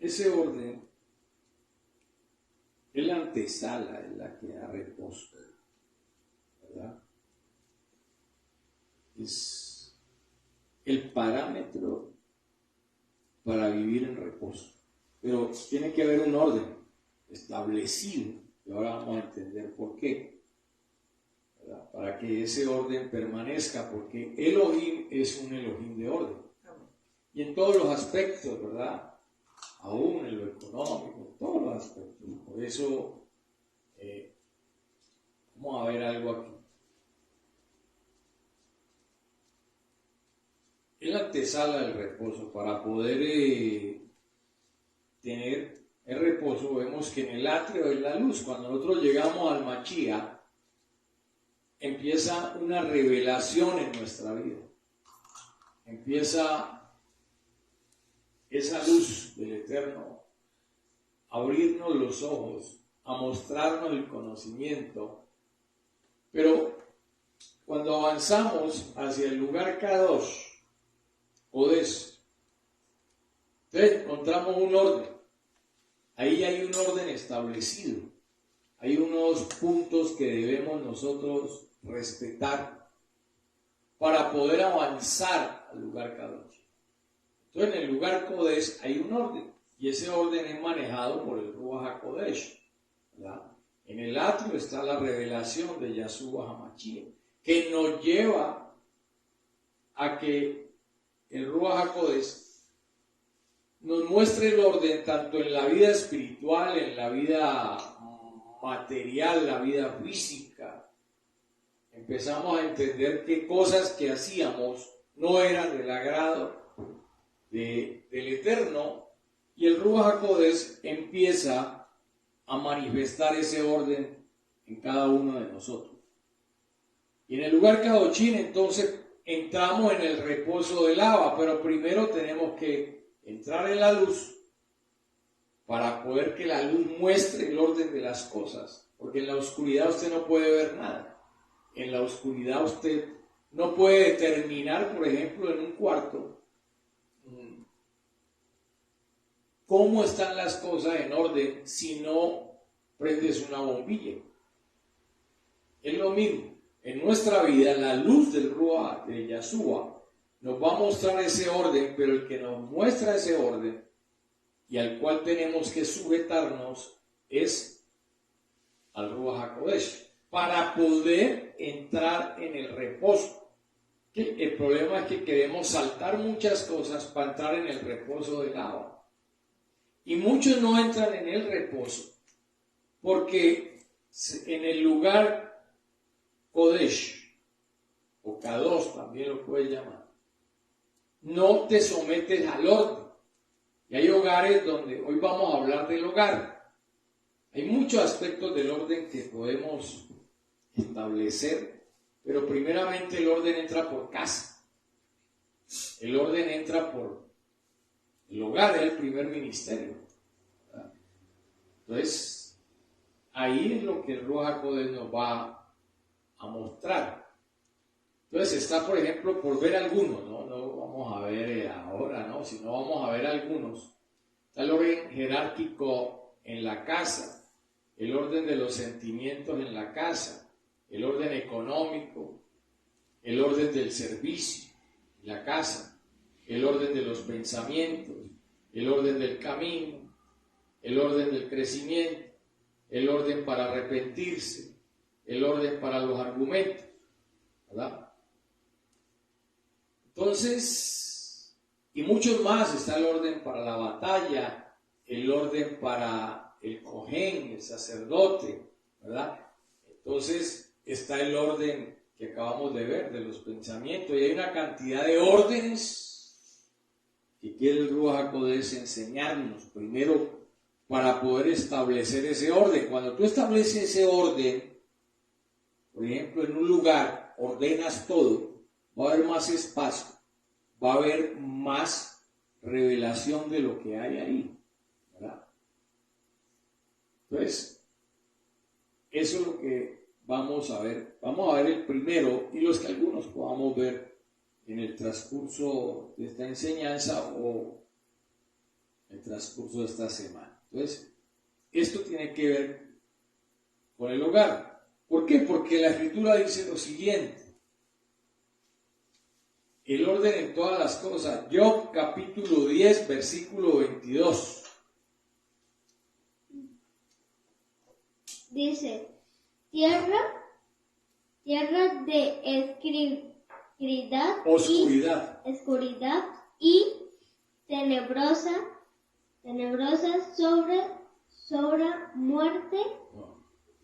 ese orden es la antesala, es la que da reposo, ¿verdad? Es el parámetro para vivir en reposo. Pero tiene que haber un orden establecido, y ahora vamos a entender por qué, ¿verdad? Para que ese orden permanezca, porque Elohim es un Elohim de orden. Y en todos los aspectos, ¿verdad? Aún en lo económico, en todos los aspectos. Por eso, vamos a ver algo aquí. Es la antesala del reposo. Para poder tener el reposo, vemos que en el atrio es la luz. Cuando nosotros llegamos al Mashiach, empieza una revelación en nuestra vida. Empieza esa luz del Eterno a abrirnos los ojos, a mostrarnos el conocimiento. Pero cuando avanzamos hacia el lugar Kadosh, Kodesh, entonces encontramos un orden. Ahí hay un orden establecido. Hay unos puntos que debemos nosotros respetar para poder avanzar al lugar Kadosh. Entonces en el lugar Kodesh hay un orden, y ese orden es manejado por el Ruach HaKodesh, ¿verdad? En el atrio está la revelación de Yahshua HaMashiach, que nos lleva a que el Ruach HaKodesh nos muestre el orden tanto en la vida espiritual, en la vida material, la vida física. Empezamos a entender que cosas que hacíamos no eran del agrado del Eterno, y el Ruach HaKodesh empieza a manifestar ese orden en cada uno de nosotros. Y en el lugar Kadoshim, entonces, entramos en el reposo del Abba, pero primero tenemos que entrar en la luz para poder que la luz muestre el orden de las cosas, porque en la oscuridad usted no puede ver nada. En la oscuridad usted no puede determinar, por ejemplo, en un cuarto, cómo están las cosas en orden si no prendes una bombilla. Es lo mismo. En nuestra vida, la luz del Ruach, de Yahshua, nos va a mostrar ese orden, pero el que nos muestra ese orden y al cual tenemos que sujetarnos es al Ruach HaKodesh para poder entrar en el reposo. El problema es que queremos saltar muchas cosas para entrar en el reposo del Abba. Y muchos no entran en el reposo porque en el lugar Kodesh, o Kadosh también lo puedes llamar, no te sometes al orden. Y hay hogares donde, hoy vamos a hablar del hogar, hay muchos aspectos del orden que podemos establecer, pero primeramente el orden entra por casa, el orden entra por el hogar, es el primer ministerio, ¿verdad? Entonces, ahí es lo que el Ruach HaKodesh nos va a mostrar. Entonces está, por ejemplo, por ver algunos, no vamos a ver ahora, ¿no? Sino vamos a ver algunos. Está el orden jerárquico en la casa, el orden de los sentimientos en la casa, el orden económico, el orden del servicio en la casa, el orden de los pensamientos, el orden del camino, el orden del crecimiento, el orden para arrepentirse, el orden para los argumentos, ¿verdad? Entonces, y muchos más, está el orden para la batalla, el orden para el Cohen, el sacerdote, ¿verdad? Entonces, está el orden que acabamos de ver, de los pensamientos, y hay una cantidad de órdenes que quiere el Ruach HaKodesh enseñarnos, primero, para poder establecer ese orden. Cuando tú estableces ese orden, por ejemplo, en un lugar, ordenas todo, va a haber más espacio, va a haber más revelación de lo que hay ahí, ¿verdad? Entonces, eso es lo que vamos a ver. Vamos a ver el primero y los que algunos podamos ver en el transcurso de esta enseñanza o el transcurso de esta semana. Entonces, esto tiene que ver con el hogar. ¿Por qué? Porque la Escritura dice lo siguiente. El orden en todas las cosas. Job capítulo 10, versículo 22. Dice, tierra de oscuridad y tenebrosa sobra muerte,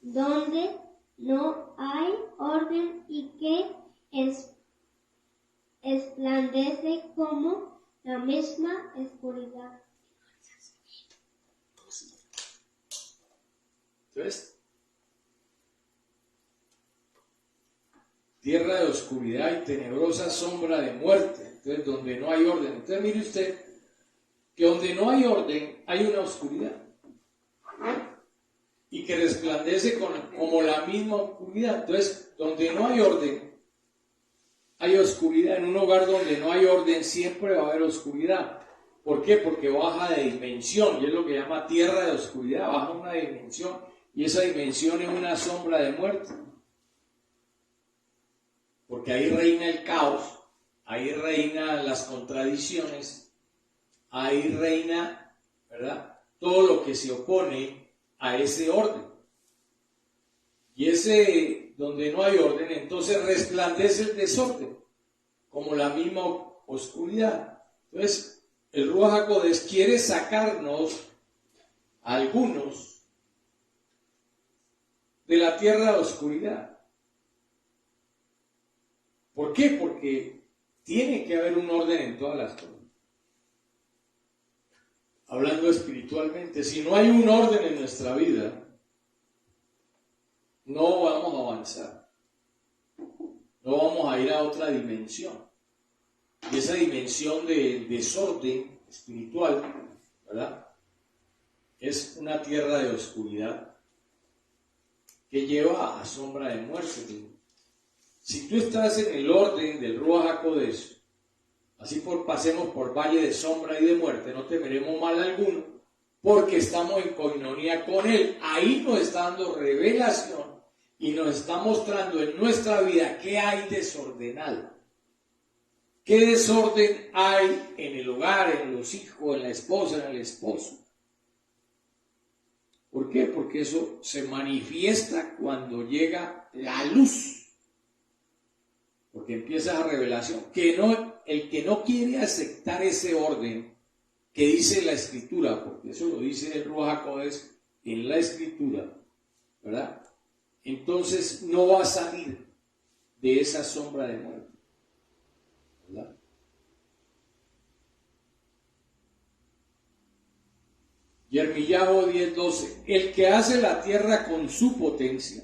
donde no hay orden y que esplandece como la misma oscuridad. Entonces, tierra de oscuridad y tenebrosa sombra de muerte. Entonces, donde no hay orden. Entonces, mire usted que donde no hay orden hay una oscuridad. Y que resplandece como la misma oscuridad. Entonces, donde no hay orden, hay oscuridad. En un hogar donde no hay orden, siempre va a haber oscuridad. ¿Por qué? Porque baja de dimensión. Y es lo que llama tierra de oscuridad. Baja una dimensión. Y esa dimensión es una sombra de muerte. Porque ahí reina el caos, ahí reinan las contradicciones, ahí reina, ¿verdad?, todo lo que se opone a ese orden. Y ese, donde no hay orden, entonces resplandece el desorden, como la misma oscuridad. Entonces, el Ruach HaKodesh quiere sacarnos a algunos de la tierra de oscuridad. ¿Por qué? Porque tiene que haber un orden en todas las cosas. Hablando espiritualmente, si no hay un orden en nuestra vida, no vamos a avanzar. No vamos a ir a otra dimensión. Y esa dimensión del desorden espiritual, ¿verdad?, es una tierra de oscuridad que lleva a sombra de muerte. Si tú estás en el orden del Ruach HaKodesh, así pasemos por valle de sombra y de muerte, no temeremos mal alguno, porque estamos en coinonía con Él. Ahí nos está dando revelación y nos está mostrando en nuestra vida qué hay desordenado. ¿Qué desorden hay en el hogar, en los hijos, en la esposa, en el esposo? ¿Por qué? Porque eso se manifiesta cuando llega la luz. Porque empieza la revelación. El que no quiere aceptar ese orden que dice la Escritura, porque eso lo dice el Ruach HaKodesh en la Escritura, ¿verdad?, entonces no va a salir de esa sombra de muerte, ¿verdad? Yirmiyahu 10:12. El que hace la tierra con su potencia,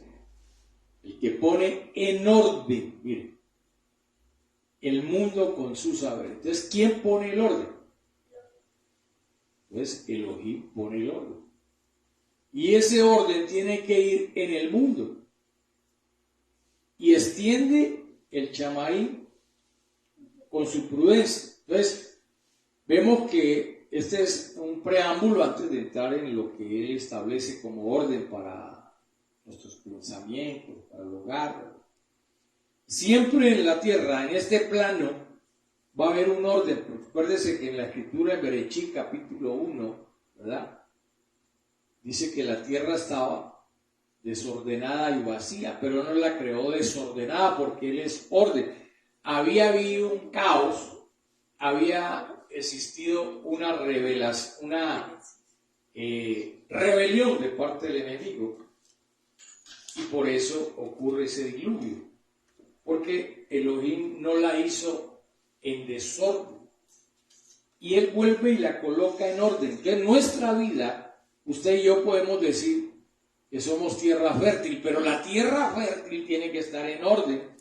el que pone en orden, miren, el mundo con su saber. Entonces, ¿quién pone el orden? Pues Elohim pone el orden. Y ese orden tiene que ir en el mundo. Y extiende el chamaí con su prudencia. Entonces, vemos que este es un preámbulo antes de entrar en lo que él establece como orden para nuestros pensamientos, para el hogar. Siempre en la tierra, en este plano, va a haber un orden. Acuérdese que en la Escritura, en Berechí, capítulo 1, ¿verdad?, dice que la tierra estaba desordenada y vacía, pero no la creó desordenada porque Él es orden. Había habido un caos, había existido una revelación, rebelión de parte del enemigo, y por eso ocurre ese diluvio. Porque Elohim no la hizo en desorden. Y Él vuelve y la coloca en orden. Que en nuestra vida, usted y yo podemos decir que somos tierra fértil, pero la tierra fértil tiene que estar en orden,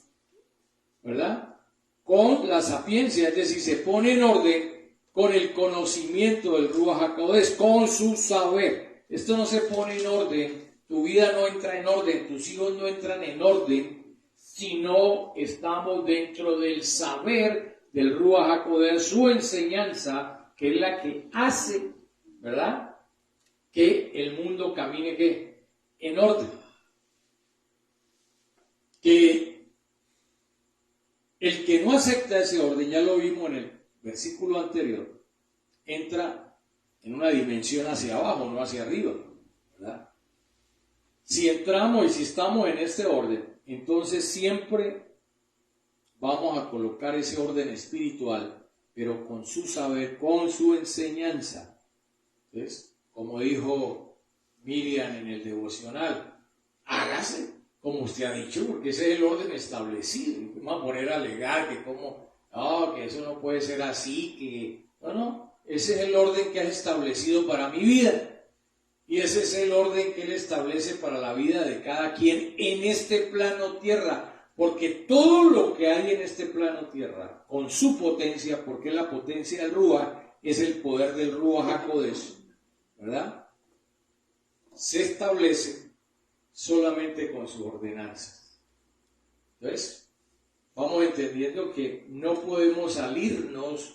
¿verdad?, con la sapiencia, es decir, se pone en orden con el conocimiento del Ruach HaKodesh, con su saber. Esto no se pone en orden, tu vida no entra en orden, tus hijos no entran en orden, si no estamos dentro del saber del Ruach HaKodesh, su enseñanza, que es la que hace ¿verdad? Que el mundo camine ¿qué? En orden. Que el que no acepta ese orden, ya lo vimos en el versículo anterior, entra en una dimensión hacia abajo, no hacia arriba, ¿verdad? Si entramos y si estamos en este orden, entonces siempre vamos a colocar ese orden espiritual, pero con su saber, con su enseñanza. Entonces, como dijo Miriam en el devocional, hágase como usted ha dicho, porque ese es el orden establecido. Vamos a poner a alegar que que eso no puede ser así, que no, ese es el orden que has establecido para mi vida. Y ese es el orden que Él establece para la vida de cada quien en este plano tierra. Porque todo lo que hay en este plano tierra, con su potencia, porque la potencia del Ruach es el poder del Ruach HaKodesh, ¿verdad? Se establece solamente con sus ordenanzas. Entonces, vamos entendiendo que no podemos salirnos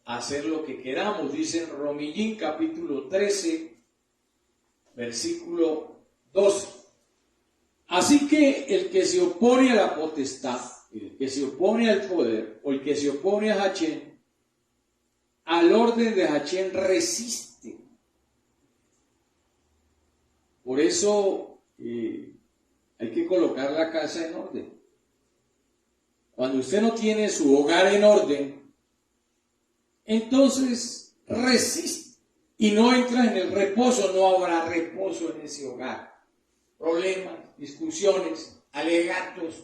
a hacer lo que queramos. Dice en Romillín capítulo 13, versículo 12. Así que el que se opone a la potestad, el que se opone al poder, o el que se opone a Hachén, al orden de Hachén resiste. Por eso hay que colocar la casa en orden. Cuando usted no tiene su hogar en orden, entonces resiste y no entra en el reposo, no habrá reposo en ese hogar. Problemas, discusiones, alegatos,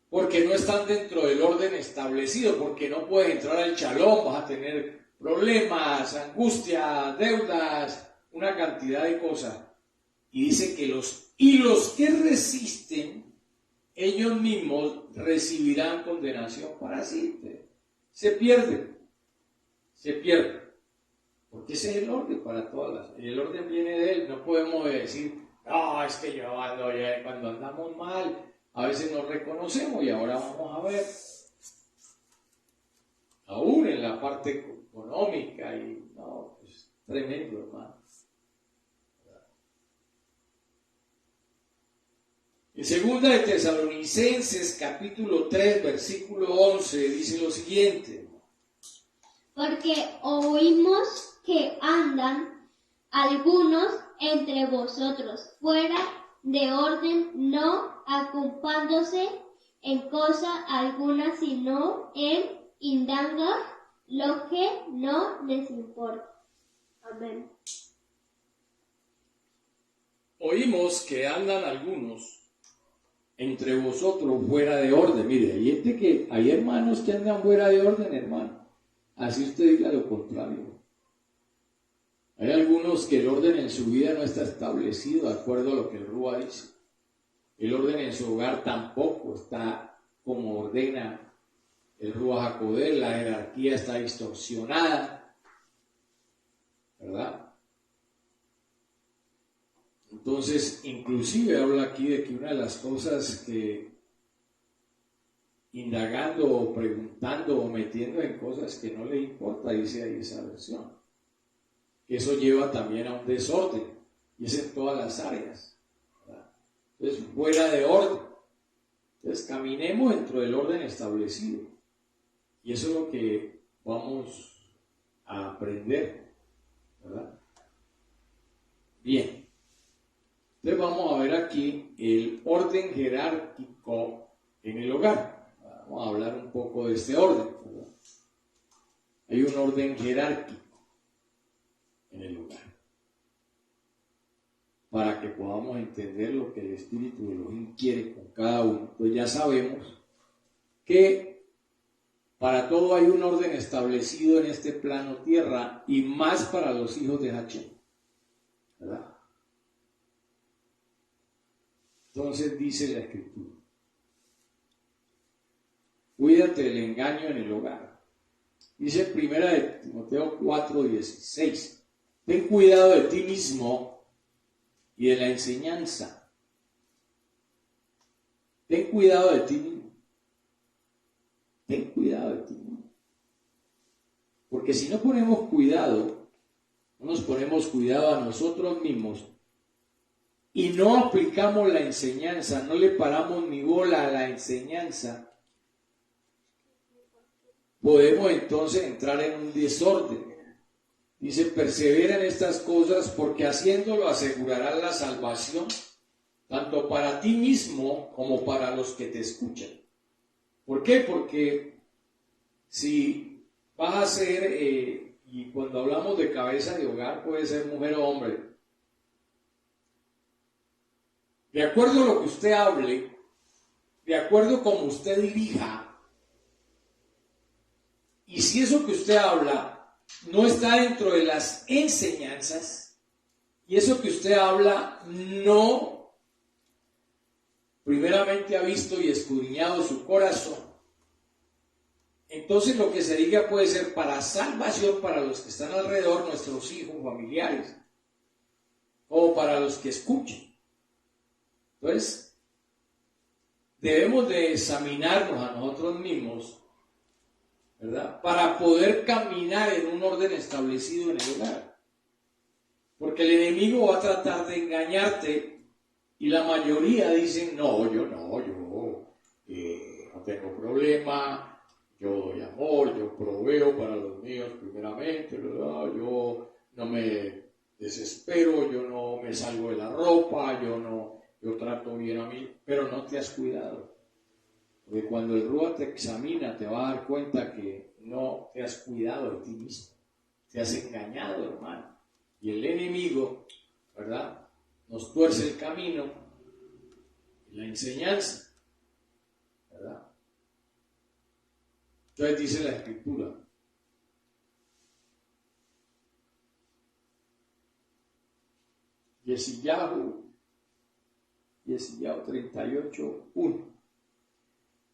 porque no están dentro del orden establecido, porque no puedes entrar al shalom, vas a tener problemas, angustia, deudas, una cantidad de cosas. Y dice que los que resisten, ellos mismos recibirán condenación para siempre. Se pierden. Porque ese es el orden para todas el orden viene de Él. No podemos decir, no, es que yo ando ya, cuando andamos mal, a veces nos reconocemos y ahora vamos a ver, aún en la parte económica, y no, es tremendo, hermano. En segunda de Tesalonicenses, capítulo 3, versículo 11, dice lo siguiente. Porque oímos que andan algunos entre vosotros fuera de orden, no ocupándose en cosa alguna, sino en indagar lo que no les importa. Amén. Oímos que andan algunos entre vosotros fuera de orden. Mire, hay hermanos que andan fuera de orden, hermano. Así usted diga lo contrario. Hay algunos que el orden en su vida no está establecido de acuerdo a lo que el Ruach dice. El orden en su hogar tampoco está como ordena el Ruach HaKodesh. La jerarquía está distorsionada, ¿verdad? Entonces, inclusive habla aquí de que una de las cosas que indagando o preguntando o metiendo en cosas que no le importa, dice ahí esa versión, que eso lleva también a un desorden, y es en todas las áreas, ¿verdad? Entonces, fuera de orden. Entonces, caminemos dentro del orden establecido, y eso es lo que vamos a aprender, ¿verdad? Bien. Entonces vamos a ver aquí el orden jerárquico en el hogar. Vamos a hablar un poco de este orden, ¿verdad? Hay un orden jerárquico en el hogar, para que podamos entender lo que el Espíritu de Elohim quiere con cada uno. Entonces ya sabemos que para todo hay un orden establecido en este plano tierra, y más para los hijos de Hachén, ¿verdad? Entonces dice la Escritura, cuídate del engaño en el hogar. Dice 1 de Timoteo 4:16, ten cuidado de ti mismo y de la enseñanza. Ten cuidado de ti mismo. Ten cuidado de ti mismo. Porque si no ponemos cuidado, no nos ponemos cuidado a nosotros mismos y no aplicamos la enseñanza, no le paramos ni bola a la enseñanza, podemos entonces entrar en un desorden. Dice, persevera en estas cosas porque haciéndolo asegurarás la salvación, tanto para ti mismo como para los que te escuchan. ¿Por qué? Porque si vas a ser, y cuando hablamos de cabeza de hogar puede ser mujer o hombre, de acuerdo a lo que usted hable, de acuerdo a como usted dirija, y si eso que usted habla no está dentro de las enseñanzas, y eso que usted habla no primeramente ha visto y escudriñado su corazón, entonces lo que se diga puede ser para salvación para los que están alrededor, nuestros hijos, familiares, o para los que escuchen. Entonces, debemos de examinarnos a nosotros mismos, ¿verdad? Para poder caminar en un orden establecido en el hogar. Porque el enemigo va a tratar de engañarte y la mayoría dicen, no tengo problema, yo doy amor, yo proveo para los míos primeramente, ¿verdad? Yo no me desespero, yo no me salgo de la ropa, yo trato bien a mí, pero no te has cuidado. Porque cuando el Rúa te examina, te va a dar cuenta que no te has cuidado de ti mismo. Te has engañado, hermano. Y el enemigo, ¿verdad?, nos tuerce el camino, la enseñanza, ¿verdad? Entonces dice la Escritura. Yeshayahu 38:1.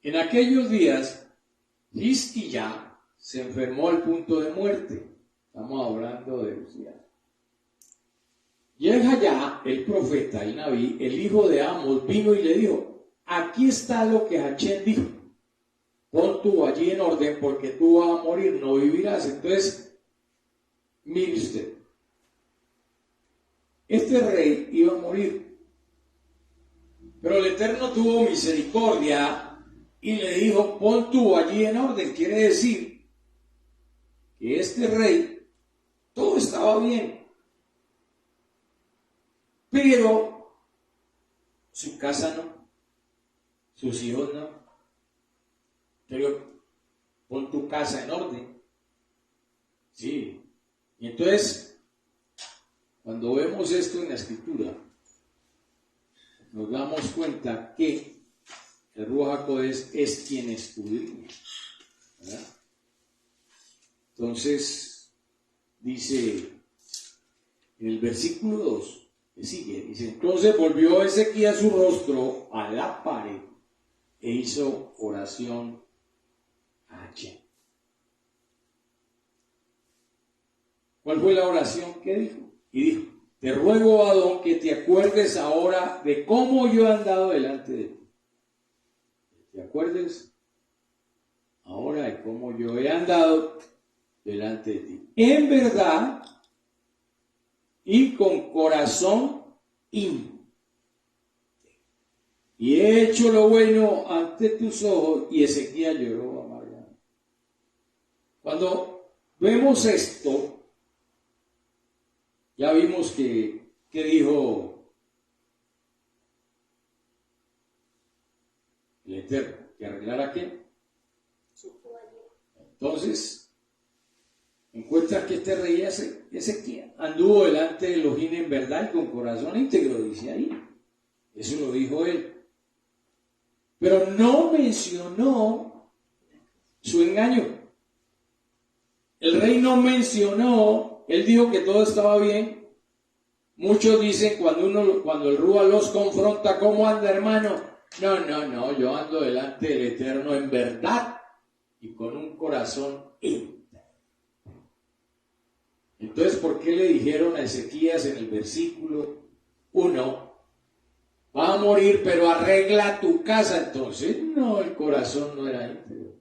En aquellos días, Hizquía se enfermó al punto de muerte. Estamos hablando de Usías. Jehaya, el profeta, el Naví, el hijo de Amos, vino y le dijo, aquí está lo que Hachén dijo, pon tú allí en orden porque tú vas a morir, no vivirás. Entonces, mire usted, este rey iba a morir, pero el Eterno tuvo misericordia y le dijo, pon tú allí en orden. Quiere decir que este rey, todo estaba bien, pero su casa no, sus hijos no. Pero pon tu casa en orden. Sí. Y entonces, cuando vemos esto en la Escritura, nos damos cuenta que el Ruach HaKodesh es quien escudriña, ¿verdad? Entonces, dice en el versículo 2, que sigue, dice, entonces volvió Ezequías su rostro a la pared e hizo oración a Hachén. ¿Cuál fue la oración que dijo? Y dijo, te ruego, Adón, que te acuerdes ahora de cómo yo he andado delante de ti. ¿Te acuerdes ahora de cómo yo he andado delante de ti? En verdad y con corazón íntegro. Y he hecho lo bueno ante tus ojos. Y Ezequías lloró amargamente. Cuando vemos esto, ya vimos que dijo el Eterno, que arreglara qué. Entonces, encuentra que este rey Ezequías anduvo delante de Elohim en verdad y con corazón íntegro, dice ahí. Eso lo dijo él. Pero no mencionó su engaño. El rey no mencionó, él dijo que todo estaba bien. Muchos dicen cuando el Rúa los confronta, ¿cómo anda, hermano? No, yo ando delante del Eterno en verdad y con un corazón íntegro. Entonces, ¿por qué le dijeron a Ezequías en el versículo 1, va a morir, pero arregla tu casa? Entonces, no, el corazón no era íntegro.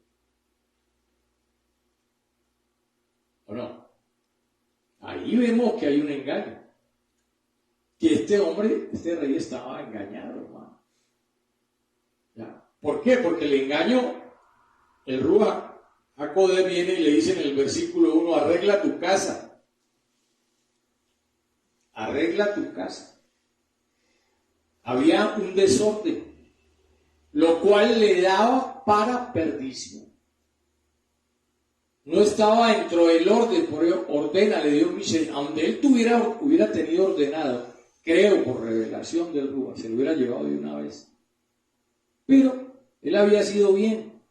¿O no? Ahí vemos que hay un engaño. Que este rey estaba engañado, hermano. ¿Ya? ¿Por qué? Porque el engaño, el Ruach HaKodesh viene y le dice en el versículo 1, arregla tu casa. Arregla tu casa. Había un desorden, lo cual le daba para perdición. No estaba dentro del orden, por ello ordénale Dios misericordia. Aunque él hubiera tenido ordenado, creo por revelación del Ruach, se lo hubiera llevado de una vez. Pero él había sido bien,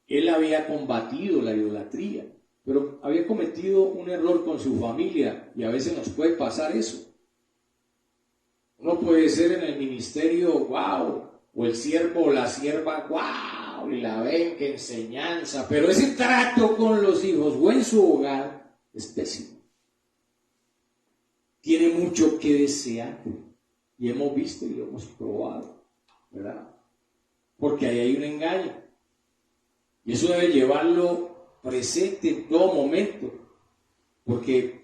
él había combatido la idolatría, pero había cometido un error con su familia y a veces nos puede pasar eso. Uno puede ser en el ministerio, wow, o el siervo o la sierva, wow, y la ven, que enseñanza, pero ese trato con los hijos o en su hogar es pésimo. Tiene mucho que desear y hemos visto y lo hemos probado, ¿verdad? Porque ahí hay un engaño y eso debe llevarlo presente en todo momento, porque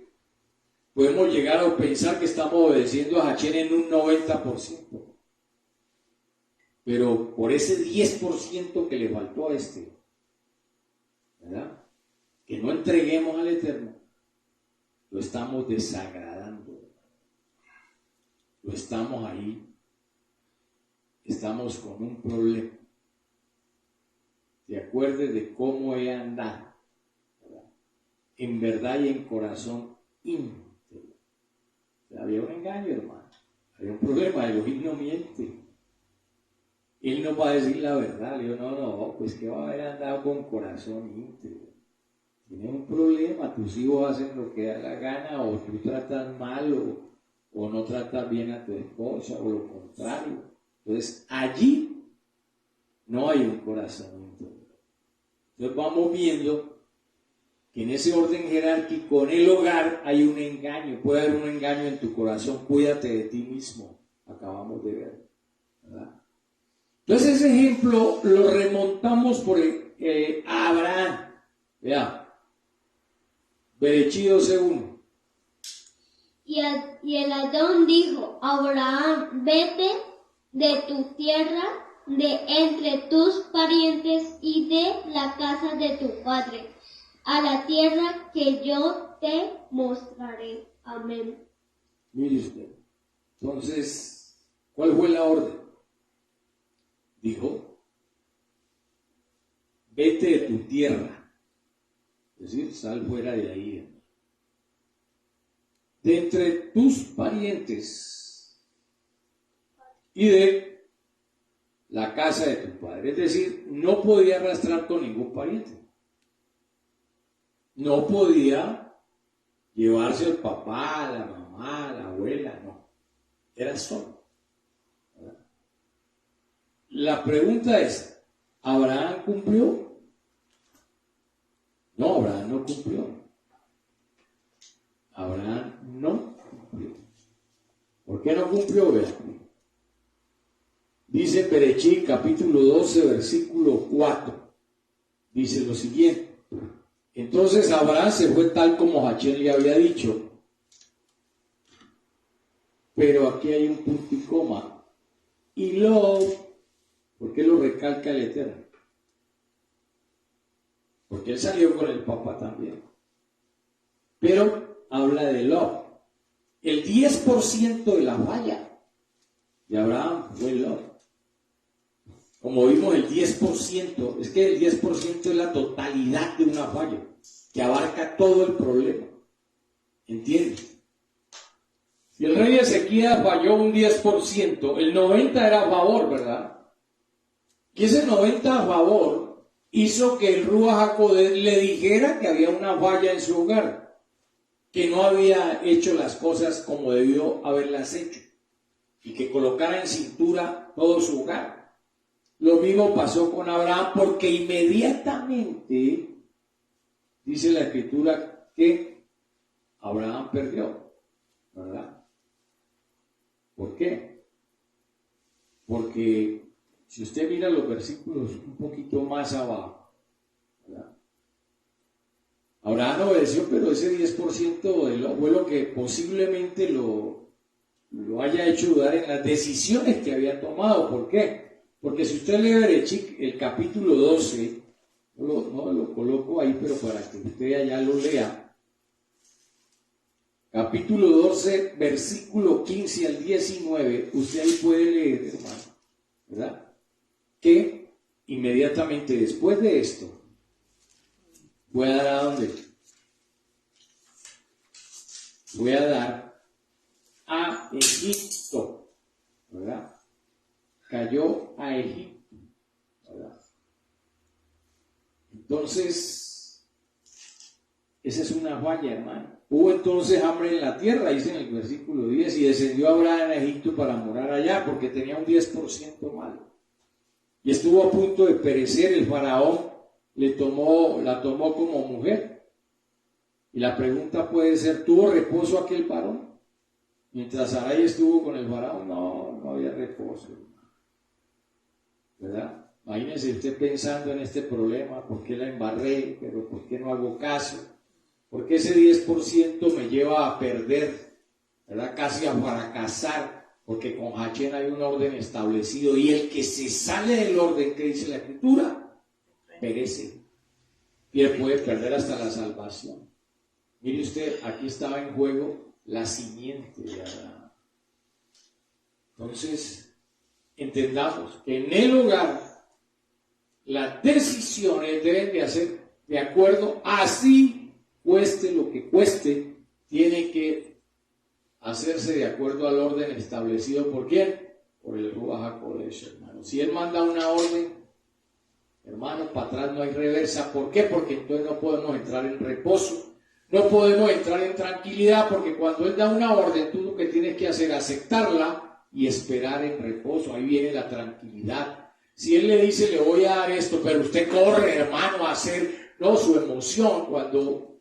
podemos llegar a pensar que estamos obedeciendo a Hachén en un 90%, pero por ese 10% que le faltó a ¿verdad? Que no entreguemos al Eterno, lo estamos desagradando, lo estamos ahí, estamos con un problema. Te acuerdes de cómo he andado, ¿verdad? En verdad y en corazón íntegro. Había un engaño, hermano, había un problema, Elohim no miente. Él no va a decir la verdad. Le digo, no, pues que va a haber andado con corazón íntegro. Tienes un problema, tus hijos hacen lo que da la gana, o tú tratas mal, o no tratas bien a tu esposa, o lo contrario. Entonces, allí no hay un corazón íntegro. Entonces vamos viendo que en ese orden jerárquico, en el hogar, hay un engaño. Puede haber un engaño en tu corazón. Cuídate de ti mismo. Acabamos de ver, ¿verdad? Entonces ese ejemplo lo remontamos por Abraham. Vea, Berechí 12:1. Y el Adón dijo, Abraham, vete de tu tierra, de entre tus parientes y de la casa de tu padre, a la tierra que yo te mostraré. Amén. Mire usted. Entonces, ¿cuál fue la orden? Dijo, vete de tu tierra. Es decir, sal fuera de ahí. De entre tus parientes y de la casa de tu padre. Es decir, no podía arrastrar con ningún pariente. No podía llevarse al papá, a la mamá, a la abuela, no. Era solo. ¿Verdad? La pregunta es, ¿Abraham cumplió? No, Abraham no cumplió. Abraham no cumplió. ¿Por qué no cumplió? Vean. Dice Berechí, capítulo 12, versículo 4. Dice lo siguiente. Entonces Abraham se fue tal como Hachén le había dicho. Pero aquí hay un punto y coma. Y ¿por qué lo recalca el Eterno? Porque él salió con el papá también. Pero habla de Lot. El 10% de la falla de Abraham fue Lot. Como vimos, el 10%, es que el 10% es la totalidad de una falla, que abarca todo el problema. ¿Entiendes? Si el rey Ezequías falló un 10%, el 90% era a favor, ¿verdad? Y ese 90% a favor hizo que el Ruach HaKodesh le dijera que había una falla en su hogar, que no había hecho las cosas como debió haberlas hecho, y que colocara en cintura todo su hogar. Lo mismo pasó con Abraham, porque inmediatamente dice la Escritura que Abraham perdió, ¿verdad? ¿Por qué? Porque si usted mira los versículos un poquito más abajo, ¿verdad? Abraham obedeció, pero ese 10% fue lo que posiblemente lo haya hecho dudar en las decisiones que había tomado. ¿Por qué? Porque si usted lee Berechit, el capítulo 12, no lo coloco ahí, pero para que usted allá lo lea. Capítulo 12, versículo 15 al 19, usted ahí puede leer, hermano, ¿verdad? Que inmediatamente después de esto, voy a dar a dónde? Voy a dar a Egipto, ¿verdad? Cayó a Egipto, ¿verdad? Entonces, esa es una falla, hermano. Hubo entonces hambre en la tierra, dice en el versículo 10, y descendió Abraham a Egipto para morar allá, porque tenía un 10% malo. Y estuvo a punto de perecer. El faraón la tomó como mujer. Y la pregunta puede ser, ¿tuvo reposo aquel varón? Mientras Sarai estuvo con el faraón, no había reposo, ¿verdad? Imagínese usted pensando en este problema, ¿por qué la embarré? Pero ¿por qué no hago caso? ¿Por qué ese 10% me lleva a perder, ¿verdad? Casi a fracasar, porque con Hachén hay un orden establecido, y el que se sale del orden que dice la Escritura, perece, y él puede perder hasta la salvación. Mire usted, aquí estaba en juego la simiente de Abraham. Entonces, entendamos que en el hogar las decisiones deben de hacer de acuerdo, así cueste lo que cueste, tiene que hacerse de acuerdo al orden establecido. ¿Por quién? Por el Ruach HaKodesh, hermano. Si él manda una orden, hermano, para atrás no hay reversa. ¿Por qué? Porque entonces no podemos entrar en reposo, no podemos entrar en tranquilidad, porque cuando él da una orden, tú lo que tienes que hacer es aceptarla y esperar en reposo. Ahí viene la tranquilidad. Si él le dice, le voy a dar esto, pero usted corre, hermano, a hacer, su emoción, cuando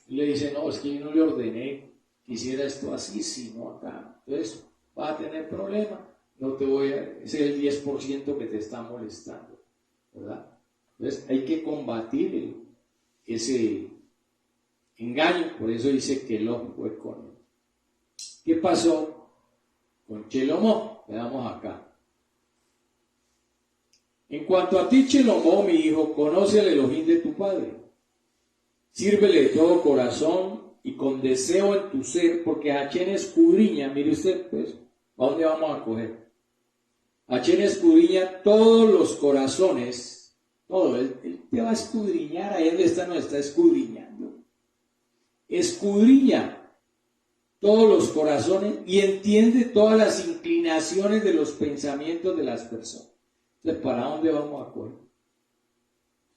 le dice, no, es que yo no le ordené, quisiera esto así, sino acá. Entonces, va a tener problemas, no te voy a, ese es el 10% que te está molestando, ¿verdad? Entonces, hay que combatir ese engaño. Por eso dice que Lot fue con él. ¿Qué pasó con Chelomó? Veamos acá. En cuanto a ti, Chelomó, mi hijo, conoce el Elohim de tu padre. Sírvele de todo corazón y con deseo en tu ser, porque Hachén escudriña, mire usted, pues, ¿a dónde vamos a coger? Hachén escudriña todos los corazones, todo, él te va a escudriñar, ahí donde está, nos está escudriñando. Escudriña todos los corazones y entiende todas las inclinaciones de los pensamientos de las personas. Entonces, ¿para dónde vamos a coger?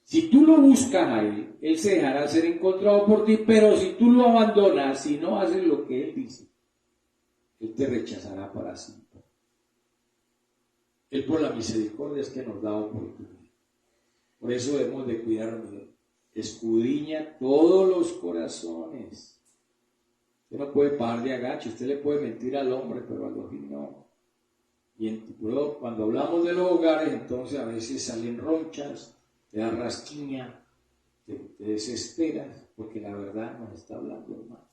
Si tú lo buscas a él se dejará ser encontrado por ti, pero si tú lo abandonas, si no haces lo que él dice, él te rechazará para siempre. Él por la misericordia es que nos da oportunidad. Por eso debemos de cuidarnos. Escudriña todos los corazones. Usted no puede pagar de agacho, usted le puede mentir al hombre, pero al Elohim no. Y cuando hablamos de los hogares, entonces a veces salen ronchas, te da rasquiña, te desesperas, porque la verdad nos está hablando, hermano,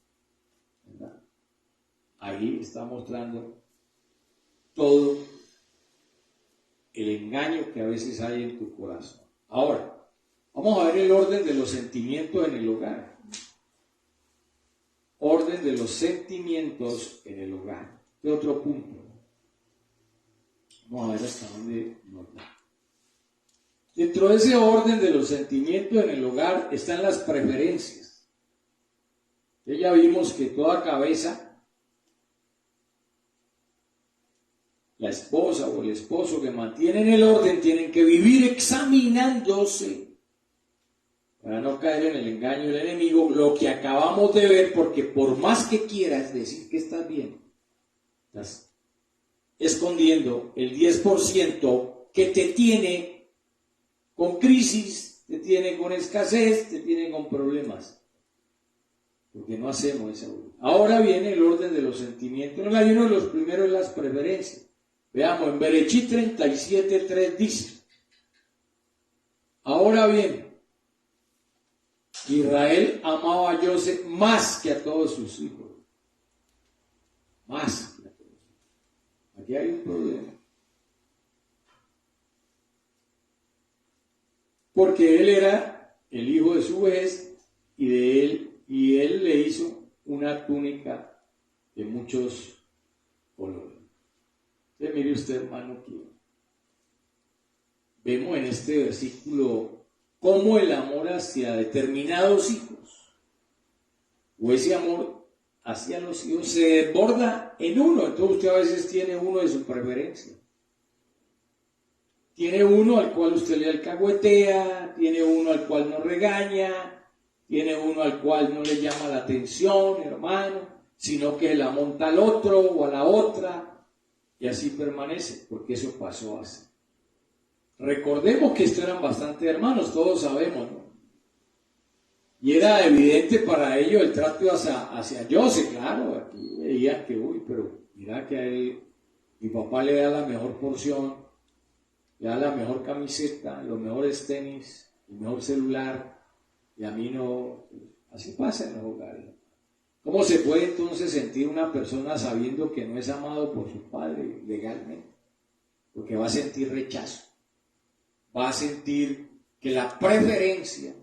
¿verdad? Ahí está mostrando todo el engaño que a veces hay en tu corazón. Ahora, vamos a ver el orden de los sentimientos en el hogar. Orden de los sentimientos en el hogar. ¿Qué otro punto? Vamos a ver hasta dónde nos da. Dentro de ese orden de los sentimientos en el hogar están las preferencias. Ya vimos que toda cabeza, la esposa o el esposo que mantienen el orden, tienen que vivir examinándose para no caer en el engaño del enemigo, lo que acabamos de ver, porque por más que quieras decir que estás bien, estás escondiendo el 10% que te tiene con crisis, te tiene con escasez, te tiene con problemas, porque no hacemos esa orden. Ahora viene el orden de los sentimientos. Uno de los primeros es las preferencias. Veamos, en Berechit 37:3 dice: ahora bien, Israel amaba a José más que a todos sus hijos. Más que a todos. Aquí hay un problema. Porque él era el hijo de su vejez y él le hizo una túnica de muchos colores. Entonces, mire usted, hermano, que vemos en este versículo cómo el amor hacia determinados hijos, o ese amor hacia los hijos, se desborda en uno. Entonces usted a veces tiene uno de su preferencia. Tiene uno al cual usted le alcahuetea, tiene uno al cual no regaña, tiene uno al cual no le llama la atención, hermano, sino que la monta al otro o a la otra, y así permanece, porque eso pasó así. Recordemos que estos eran bastante hermanos, todos sabemos, ¿no? Y era evidente para ellos el trato hacia José, claro, aquí veían que, pero mira que a él, mi papá le da la mejor porción, le da la mejor camiseta, los mejores tenis, el mejor celular, y a mí no. Así pasa en los hogares. ¿Cómo se puede entonces sentir una persona sabiendo que no es amado por su padre legalmente? Porque va a sentir rechazo, va a sentir que la preferencia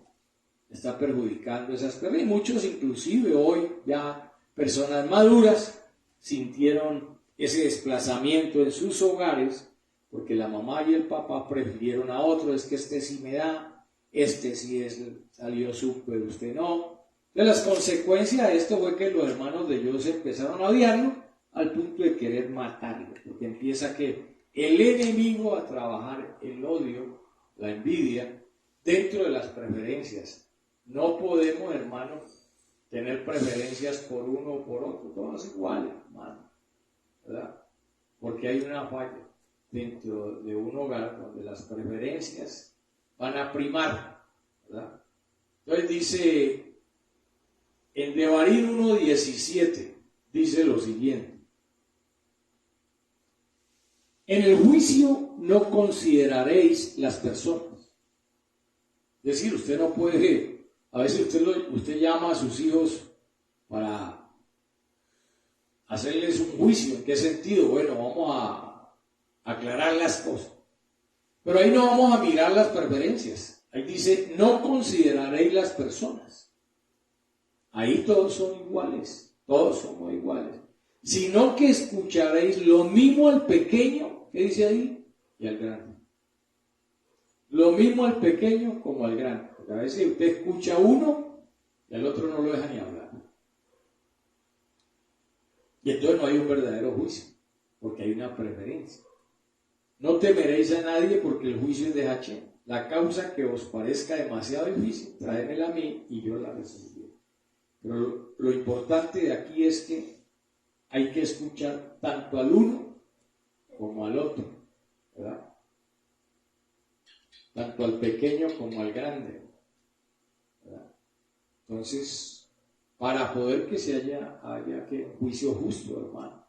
está perjudicando a esas personas. Y muchos, inclusive hoy, ya personas maduras, sintieron ese desplazamiento en sus hogares, porque la mamá y el papá prefirieron a otro. Es que este sí me da, este sí salió súper, usted no. Entonces, las consecuencias de esto fue que los hermanos de José empezaron a odiarlo al punto de querer matarlo, porque empieza que el enemigo a trabajar el odio, la envidia, dentro de las preferencias. No podemos, hermanos, tener preferencias por uno o por otro, todos iguales, hermano, ¿verdad? Porque hay una falla dentro de un hogar donde las preferencias van a primar, ¿verdad? Entonces dice, en Devarim 1:17, dice lo siguiente: en el juicio no consideraréis las personas. Es decir, usted no puede, a veces usted llama a sus hijos para hacerles un juicio. ¿En qué sentido? Bueno, vamos a aclarar las cosas. Pero ahí no vamos a mirar las preferencias. Ahí dice, no consideraréis las personas. Ahí todos son iguales, todos somos iguales. Sino que escucharéis lo mismo al pequeño, ¿qué dice ahí? Y al grande. Lo mismo al pequeño como al grande. Porque a veces usted escucha a uno y al otro no lo deja ni hablar. Y entonces no hay un verdadero juicio, porque hay una preferencia. No temeréis a nadie, porque el juicio es de Hashem. La causa que os parezca demasiado difícil, tráemela a mí y yo la resolveré. Pero lo importante de aquí es que hay que escuchar tanto al uno como al otro, ¿verdad? Tanto al pequeño como al grande, ¿verdad? Entonces, para poder que haya que juicio justo, hermano,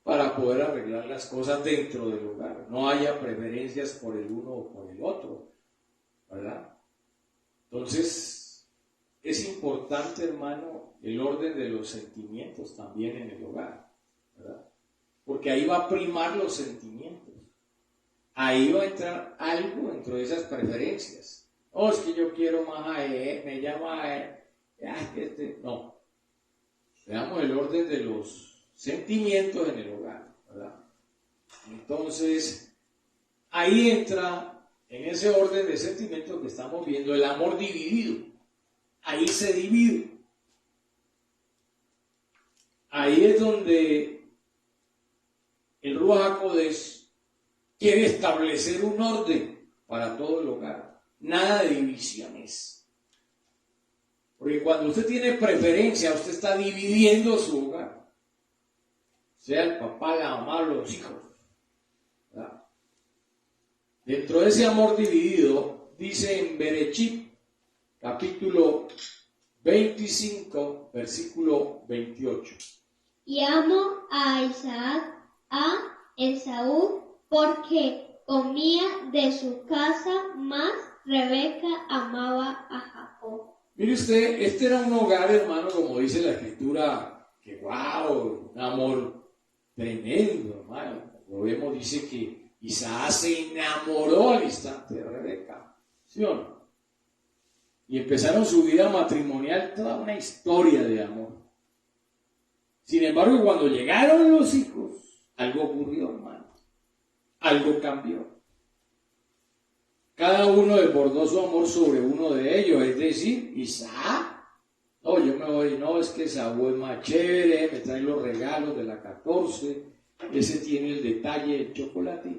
para poder arreglar las cosas dentro del hogar, no haya preferencias por el uno o por el otro, ¿verdad? Entonces, es importante, hermano, el orden de los sentimientos también en el hogar, ¿verdad? Porque ahí va a primar los sentimientos. Ahí va a entrar algo dentro de esas preferencias. Oh, es que yo quiero más a él, me llama a él. No. Veamos el orden de los sentimientos en el hogar, ¿verdad? Entonces, ahí entra, en ese orden de sentimientos que estamos viendo, el amor dividido. Ahí se divide. Ahí es donde el Ruach HaKodesh quiere establecer un orden para todo el hogar. Nada de divisiones. Porque cuando usted tiene preferencia, usted está dividiendo su hogar. Sea el papá, la mamá, los hijos, ¿verdad? Dentro de ese amor dividido, dice en Bereshit, capítulo 25, versículo 28. Y amo a Isaac, a Esaú, porque comía de su casa, mas Rebeca amaba a Jacob. Mire usted, este era un hogar, hermano, como dice la Escritura, que wow, un amor tremendo, hermano. Lo vemos, dice que Isaac se enamoró al instante de Rebeca, ¿sí o no? Y empezaron su vida matrimonial, toda una historia de amor. Sin embargo, cuando llegaron los hijos, algo ocurrió, hermano. Algo cambió. Cada uno desbordó su amor sobre uno de ellos, es decir, Isaac. No, yo me voy, no, es que Esaú es más chévere, me trae los regalos de la 14, ese tiene el detalle del chocolate.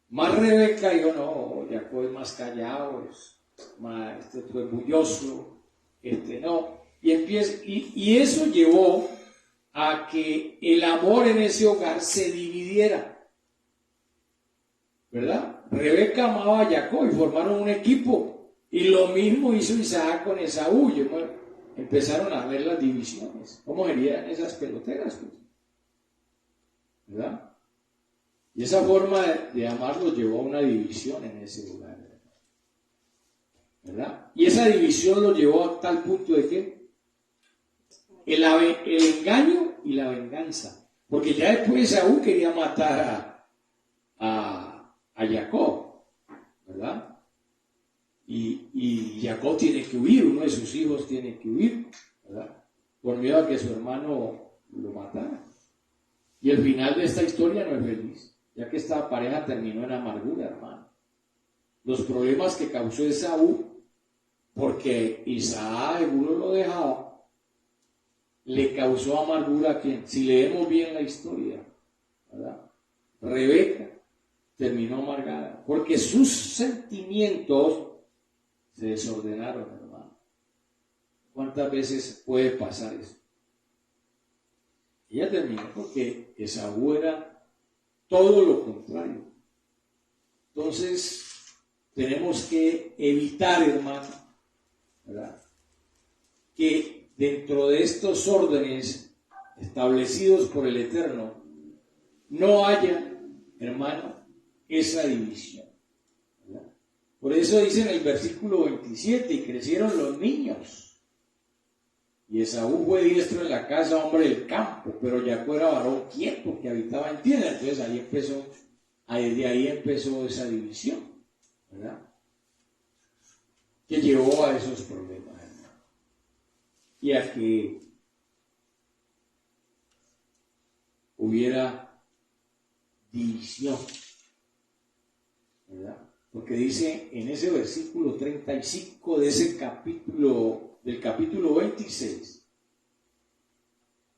Más Rebeca, yo no, Jacob es más callado, este fue bulloso, no. Y eso llevó a que el amor en ese hogar se dividiera, ¿verdad? Rebeca amaba a Jacob y formaron un equipo. Y lo mismo hizo Isaac con Esaú. Empezaron a ver las divisiones. ¿Cómo serían esas peloteras? ¿Verdad? Y esa forma de amarlos llevó a una división en ese lugar. ¿Verdad? Y esa división lo llevó a tal punto de que el engaño y la venganza. Porque ya después Esaú quería matar a Jacob, ¿verdad? Y Jacob tiene que huir, uno de sus hijos tiene que huir, ¿verdad? Por miedo a que su hermano lo matara. Y el final de esta historia no es feliz, ya que esta pareja terminó en amargura, hermano. Los problemas que causó Esaú, porque Isaac seguro lo dejaba, le causó amargura a quien, si leemos bien la historia, ¿verdad? Rebeca terminó amargada, porque sus sentimientos se desordenaron, hermano. ¿Cuántas veces puede pasar eso? Ella terminó porque Esaú era todo lo contrario. Entonces, tenemos que evitar, hermano, ¿verdad?, que dentro de estos órdenes establecidos por el Eterno no haya, hermano, esa división. Por eso dice en el versículo 27, y crecieron los niños. Y Esaú fue diestro en la casa, hombre del campo, pero Jacob era varón quieto, que habitaba en tierra. Entonces desde ahí empezó esa división, ¿verdad? Que llevó a esos problemas, hermano. Y a que hubiera división, ¿verdad? Porque dice en ese versículo 35 de ese capítulo, del capítulo 26,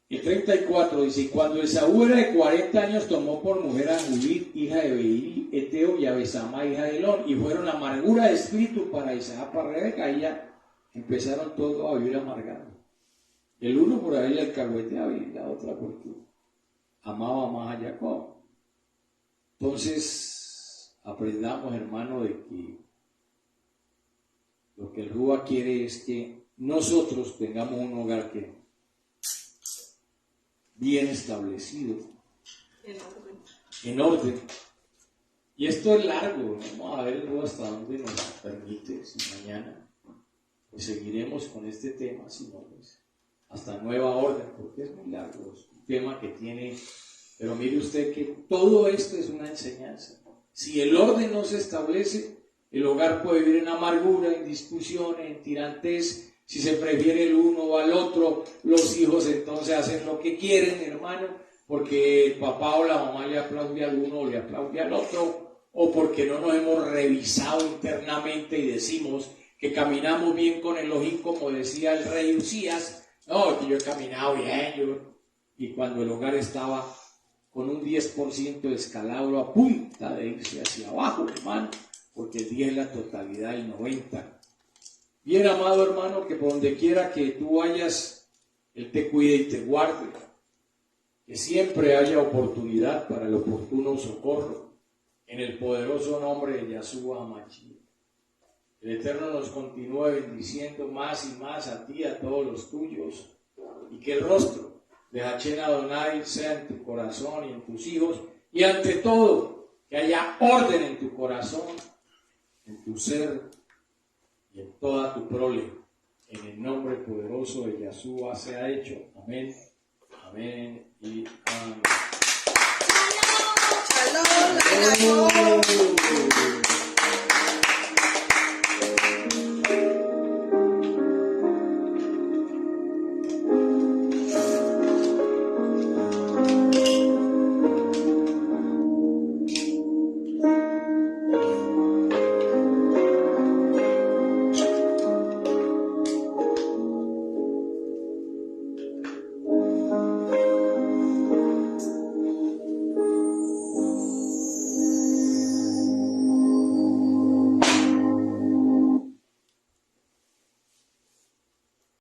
el 34 dice: y cuando Esaú era de 40 años, tomó por mujer a Judith, hija de Beeri, Eteo, y a Besama, hija de Elón, y fueron amargura de espíritu para Isaac, para Rebeca, y ya empezaron todos a vivir amargados. El uno por ahí alcahueteaba y la otra porque amaba más a Jacob. Entonces, aprendamos, hermano, de que lo que el Rúa quiere es que nosotros tengamos un hogar que bien establecido, en orden. Y esto es largo, vamos a ver el Rúa hasta dónde nos permite, si mañana pues seguiremos con este tema, si no, pues hasta nueva orden, porque es muy largo, es un tema que tiene, pero mire usted que todo esto es una enseñanza. Si el orden no se establece, el hogar puede vivir en amargura, en discusión, en tirantez. Si se prefiere el uno al otro, los hijos entonces hacen lo que quieren, hermano, porque el papá o la mamá le aplaude al uno o le aplaude al otro, o porque no nos hemos revisado internamente y decimos que caminamos bien con Elohim, como decía el rey Usías. No, que yo he caminado bien, y cuando el hogar estaba con un 10% de escalabro a punta de irse hacia abajo, hermano, porque el 10 es la totalidad, el 90. Bien, amado hermano, que por donde quiera que tú vayas, Él te cuide y te guarde, que siempre haya oportunidad para el oportuno socorro, en el poderoso nombre de Yahshua HaMashiach. El Eterno nos continúe bendiciendo más y más a ti, a todos los tuyos, y que el rostro de Hachén Adonai sea en tu corazón y en tus hijos, y ante todo, que haya orden en tu corazón, en tu ser, y en toda tu prole. En el nombre poderoso de Yeshua se ha hecho. Amén, amén y amén. Shalom, shalom, la